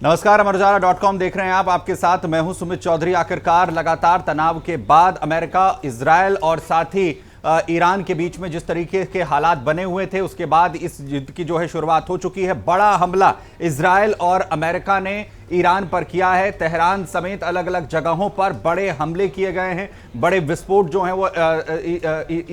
नमस्कार, अमरउजाला.com देख रहे हैं आप। आपके साथ मैं हूं सुमित चौधरी। आखिरकार लगातार तनाव के बाद अमेरिका, इजरायल और साथ ही ईरान के बीच में जिस तरीके के हालात बने हुए थे, उसके बाद इस युद्ध की जो है शुरुआत हो चुकी है। बड़ा हमला इजरायल और अमेरिका ने ईरान पर किया है। तेहरान समेत अलग अलग जगहों पर बड़े हमले किए गए हैं। बड़े विस्फोट जो हैं वो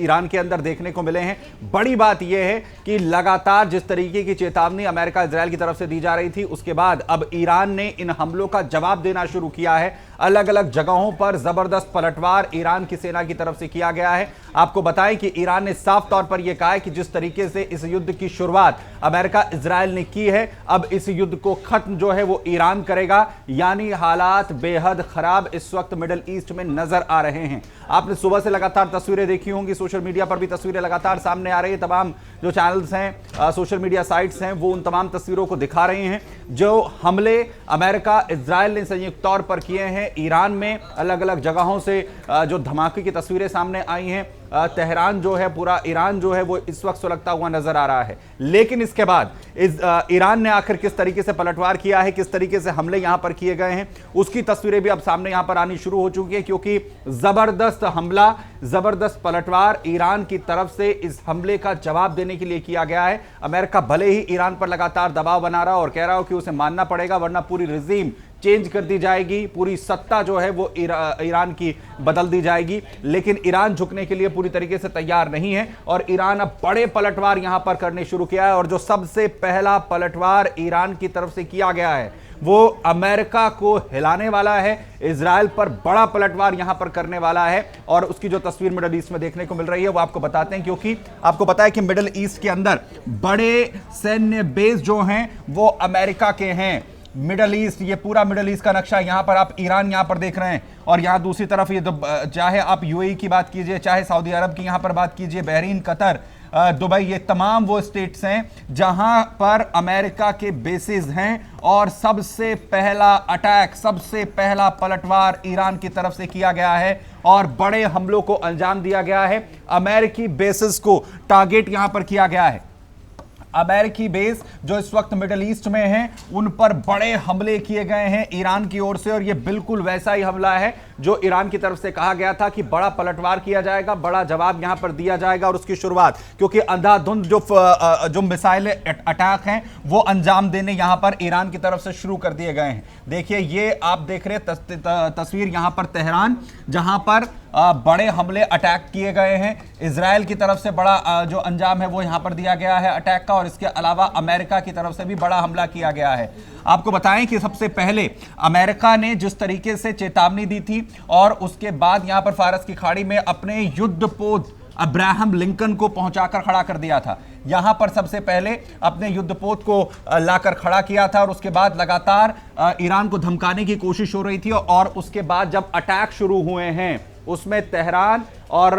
ईरान के अंदर देखने को मिले हैं। बड़ी बात यह है कि लगातार जिस तरीके की चेतावनी अमेरिका इजरायल की तरफ से दी जा रही थी, उसके बाद अब ईरान ने इन हमलों का जवाब देना शुरू किया है। अलग अलग जगहों पर जबरदस्त पलटवार ईरान की सेना की तरफ से किया गया है। आपको बताएं कि ईरान ने साफ तौर पर यह कहा है कि जिस तरीके से इस युद्ध की शुरुआत अमेरिका इजरायल ने की है, अब इस युद्ध को खत्म जो है वो ईरान करेगा। यानी हालात बेहद खराब इस वक्त मिडिल ईस्ट में नजर आ रहे हैं। आपने सुबह से लगातार तस्वीरें देखी होंगी, सोशल मीडिया पर भी तस्वीरें लगातार सामने आ रही है। तमाम जो चैनल्स हैं, सोशल मीडिया साइट्स हैं, वो उन तमाम तस्वीरों को दिखा रहे हैं जो हमले अमेरिका इजरायल ने संयुक्त तौर पर किए हैं। ईरान में अलग अलग जगहों से जो धमाके की तस्वीरें सामने आई हैं। तेहरान जो है, पूरा ईरान जो है वो इस वक्त सुलगता हुआ नजर आ रहा है। लेकिन इसके बाद ईरान ने आखिर किस तरीके से पलटवार किया है, किस तरीके से हमले यहां पर किए गए हैं, उसकी तस्वीरें भी अब सामने यहां पर आनी शुरू हो चुकी है। क्योंकि जबरदस्त हमला, जबरदस्त पलटवार ईरान की तरफ से इस हमले का जवाब देने के लिए किया गया है। अमेरिका भले ही ईरान पर लगातार दबाव बना रहा हो और कह रहा हो कि उसे मानना पड़ेगा वरना पूरी रिजीम चेंज कर दी जाएगी, पूरी सत्ता जो है वो ईरान की बदल दी जाएगी, लेकिन ईरान झुकने के लिए पूरी तरीके से तैयार नहीं है। और ईरान अब बड़े पलटवार यहां पर करने शुरू किया है। और जो सबसे पहला पलटवार ईरान की तरफ से किया गया है वो अमेरिका को हिलाने वाला है। इजरायल पर बड़ा पलटवार यहां पर करने वाला है। और उसकी जो तस्वीर मिडिल ईस्ट में देखने को मिल रही है वो आपको बताते हैं, क्योंकि आपको पता है कि मिडिल ईस्ट के अंदर बड़े सैन्य बेस जो हैं वो अमेरिका के हैं। मिडल ईस्ट, ये पूरा मिडल ईस्ट का नक्शा, यहां पर आप ईरान यहां पर देख रहे हैं और यहां दूसरी तरफ ये चाहे आप यूएई की बात कीजिए, चाहे सऊदी अरब की यहां पर बात कीजिए, बहरीन, कतर, दुबई, ये तमाम वो स्टेट्स हैं जहां पर अमेरिका के बेसिस हैं। और सबसे पहला अटैक, सबसे पहला पलटवार ईरान की तरफ से किया गया है और बड़े हमलों को अंजाम दिया गया है। अमेरिकी बेसिस को टारगेट यहां पर किया गया है। अमेरिकी बेस जो इस वक्त मिडिल ईस्ट में हैं, उन पर बड़े हमले किए गए हैं ईरान की ओर से। और यह बिल्कुल वैसा ही हमला है जो ईरान की तरफ से कहा गया था कि बड़ा पलटवार किया जाएगा, बड़ा जवाब यहां पर दिया जाएगा। और उसकी शुरुआत, क्योंकि अंधाधुंध जो मिसाइल अटैक हैं वो अंजाम देने यहां पर ईरान की तरफ से शुरू कर दिए गए हैं। देखिए, ये आप देख रहे तस्वीर यहां पर तेहरान, जहां पर बड़े हमले अटैक किए गए हैं। इजरायल की तरफ से बड़ा जो अंजाम है वो यहां पर दिया गया है अटैक का। और इसके अलावा अमेरिका की तरफ से भी बड़ा हमला किया गया है। आपको बताएं कि सबसे पहले अमेरिका ने जिस तरीके से चेतावनी दी थी और उसके बाद यहां पर फारस की खाड़ी में अपने युद्धपोत अब्राहम लिंकन को पहुंचाकर खड़ा कर दिया था। यहां पर सबसे पहले अपने युद्धपोत को लाकर खड़ा किया था और उसके बाद लगातार ईरान को धमकाने की कोशिश हो रही थी। और उसके बाद जब अटैक शुरू हुए हैं, उसमें तेहरान और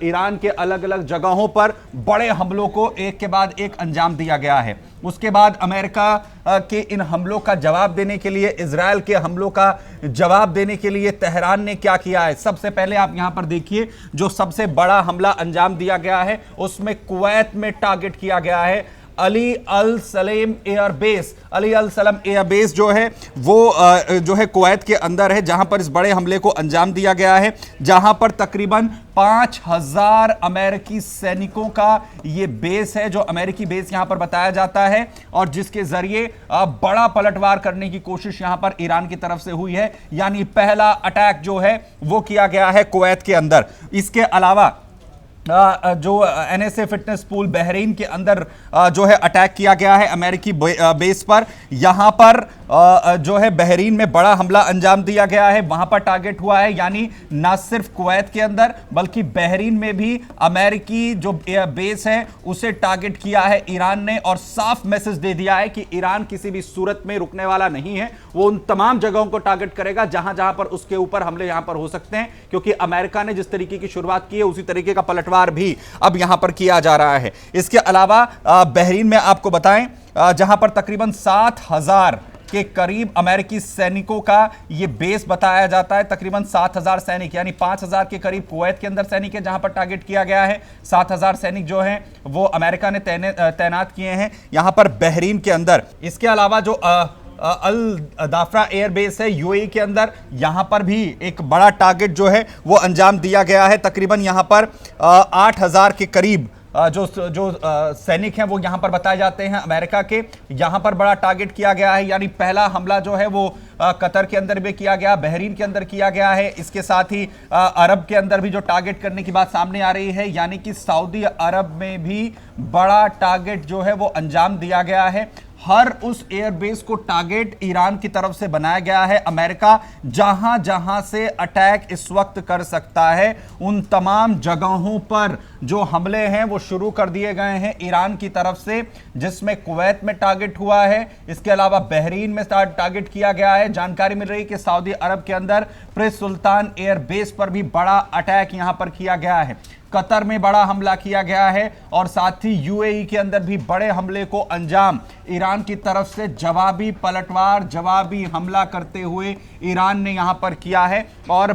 ईरान के अलग अलग जगहों पर बड़े हमलों को एक के बाद एक अंजाम दिया गया है। उसके बाद अमेरिका के इन हमलों का जवाब देने के लिए, इजरायल के हमलों का जवाब देने के लिए तेहरान ने क्या किया है। सबसे पहले आप यहां पर देखिए, जो सबसे बड़ा हमला अंजाम दिया गया है उसमें कुवैत में टारगेट किया गया है। अली अल सलेम एयरबेस, अली अल सलेम एयरबेस जो है वो जो है कुवैत के अंदर है, जहां पर इस बड़े हमले को अंजाम दिया गया है। जहां पर तकरीबन 5000 अमेरिकी सैनिकों का ये बेस है, जो अमेरिकी बेस यहां पर बताया जाता है और जिसके जरिए बड़ा पलटवार करने की कोशिश यहां पर ईरान की तरफ से हुई है। यानी पहला अटैक जो है वो किया गया है कुवैत के अंदर। इसके अलावा जो एनएसए फिटनेस पूल बहरीन के अंदर जो है अटैक किया गया है अमेरिकी बेस पर। यहां पर जो है बहरीन में बड़ा हमला अंजाम दिया गया है, वहां पर टारगेट हुआ है। यानी ना सिर्फ कुवैत के अंदर बल्कि बहरीन में भी अमेरिकी जो बेस है उसे टारगेट किया है ईरान ने। और साफ मैसेज दे दिया है कि ईरान किसी भी सूरत में रुकने वाला नहीं है। वो उन तमाम जगहों को टारगेट करेगा जहां जहां पर उसके ऊपर हमले यहां पर हो सकते हैं, क्योंकि अमेरिका ने जिस तरीके की शुरुआत की है उसी तरीके का पलटवार भी अब यहां पर किया जा रहा है। इसके अलावा बहरीन में आपको बताएं, जहां पर तकरीबन 7000 के करीब अमेरिकी सैनिकों का यह बेस बताया जाता है। तकरीबन 7000 सैनिक, यानी 5000 के करीब कुवैत के अंदर सैनिक है जहां पर टारगेट किया गया है। 7000 सैनिक जो हैं वो अमेरिका ने तैनात किए हैं यहां पर बहरीन के अंदर। इसके अलावा जो अल दाफरा एयरबेस है यूएई के अंदर, यहां पर भी एक बड़ा टारगेट जो है वो अंजाम दिया गया है। तकरीबन यहां पर 8,000 के करीब जो सैनिक हैं वो यहां पर बताए जाते हैं अमेरिका के। यहां पर बड़ा टारगेट किया गया है, यानी पहला हमला जो है वो कतर के अंदर भी किया गया, बहरीन के अंदर किया गया है। इसके साथ ही अरब के अंदर भी जो टारगेट करने की बात सामने आ रही है, यानी कि सऊदी अरब में भी बड़ा टारगेट जो है वो अंजाम दिया गया है। हर उस एयरबेस को टारगेट ईरान की तरफ से बनाया गया है। अमेरिका जहां जहां से अटैक इस वक्त कर सकता है, उन तमाम जगहों पर जो हमले हैं वो शुरू कर दिए गए हैं ईरान की तरफ से, जिसमें कुवैत में टारगेट हुआ है, इसके अलावा बहरीन में टारगेट किया गया है। जानकारी मिल रही है कि सऊदी अरब के अंदर प्रिंस सुल्तान एयरबेस पर भी बड़ा अटैक यहां पर किया गया है। कतर में बड़ा हमला किया गया है और साथ ही यूएई के अंदर भी बड़े हमले को अंजाम ईरान की तरफ से जवाबी पलटवार, जवाबी हमला करते हुए ईरान ने यहां पर किया है। और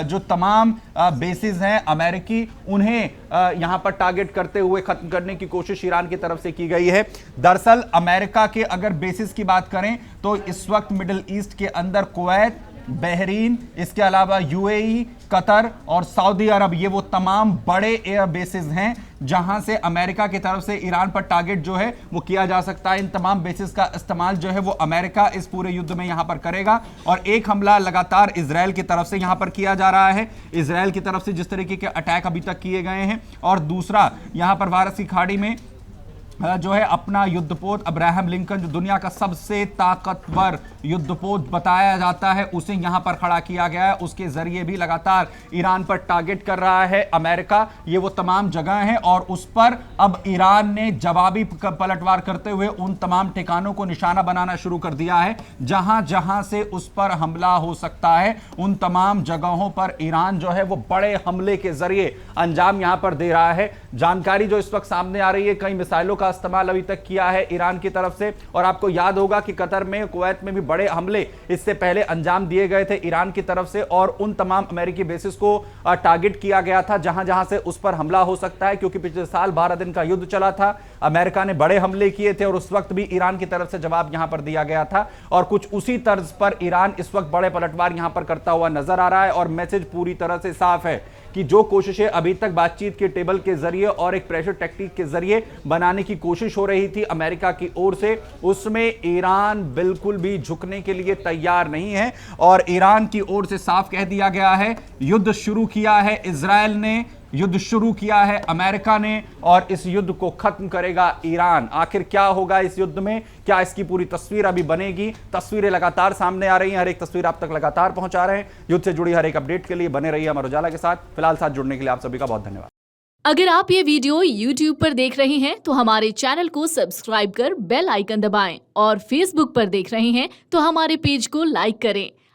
जो तमाम बेसिस हैं अमेरिकी, उन्हें यहां पर टारगेट करते हुए खत्म करने की कोशिश ईरान की तरफ से की गई है। दरअसल अमेरिका के अगर बेसिस की बात करें तो इस वक्त मिडिल ईस्ट के अंदर कुवैत, बहरीन, इसके अलावा यूएई, कतर और सऊदी अरब, ये वो तमाम बड़े एयर बेसिस हैं जहां से अमेरिका की तरफ से ईरान पर टारगेट जो है वो किया जा सकता है। इन तमाम बेसिस का इस्तेमाल जो है वो अमेरिका इस पूरे युद्ध में यहां पर करेगा। और एक हमला लगातार इजराइल की तरफ से यहां पर किया जा रहा है। इजराइल की तरफ से जिस तरीके के अटैक अभी तक किए गए हैं, और दूसरा यहां पर भारत की खाड़ी में जो है अपना युद्धपोत अब्राहम लिंकन, जो दुनिया का सबसे ताकतवर युद्धपोत बताया जाता है, उसे यहां पर खड़ा किया गया है। उसके जरिए भी लगातार ईरान पर टारगेट कर रहा है अमेरिका। ये वो तमाम जगह हैं और उस पर अब ईरान ने जवाबी पलटवार करते हुए उन तमाम ठिकानों को निशाना बनाना शुरू कर दिया है। जहां जहां से उस पर हमला हो सकता है, उन तमाम जगहों पर ईरान जो है वो बड़े हमले के जरिए अंजाम यहां पर दे रहा है। जानकारी जो इस वक्त सामने आ रही है, कई मिसाइलों का इस्तेमाल अभी तक किया है ईरान की तरफ से। और आपको याद होगा कि कतर में, कुवैत में भी बड़े हमले इससे पहले अंजाम दिए गए थे ईरान की तरफ से, और उन तमाम अमेरिकी बेसिस को टारगेट किया गया था जहां जहां से उस पर हमला हो सकता है। क्योंकि पिछले साल 12 दिन का युद्ध चला था, अमेरिका ने बड़े हमले किए थे और उस वक्त भी ईरान की तरफ से जवाब यहां पर दिया गया था। और कुछ उसी तर्ज पर ईरान इस वक्त बड़े पलटवार यहां पर करता हुआ नजर आ रहा है। और मैसेज पूरी तरह से साफ है कि जो कोशिशें अभी तक बातचीत के टेबल के जरिए और एक प्रेशर टेक्निक के जरिए बनाने की कोशिश हो रही थी अमेरिका की ओर से, उसमें ईरान बिल्कुल भी झुकने के लिए तैयार नहीं है। और ईरान की ओर से साफ कह दिया गया है, युद्ध शुरू किया है इजराइल ने, युद्ध शुरू किया है अमेरिका ने, और इस युद्ध को खत्म करेगा ईरान। आखिर क्या होगा इस युद्ध में, क्या इसकी पूरी तस्वीर अभी बनेगी? तस्वीरें लगातार सामने आ रही हैं, हर एक तस्वीर आप तक लगातार पहुंचा रहे हैं। युद्ध से जुड़ी हर एक अपडेट के लिए बने रहिए अमर उजाला के साथ। फिलहाल साथ जुड़ने के लिए आप सभी का बहुत धन्यवाद। अगर आप ये वीडियो YouTube पर देख रहे हैं तो हमारे चैनल को सब्सक्राइब कर बेल आइकन दबाएं, और Facebook पर देख रहे हैं तो हमारे पेज को लाइक करें।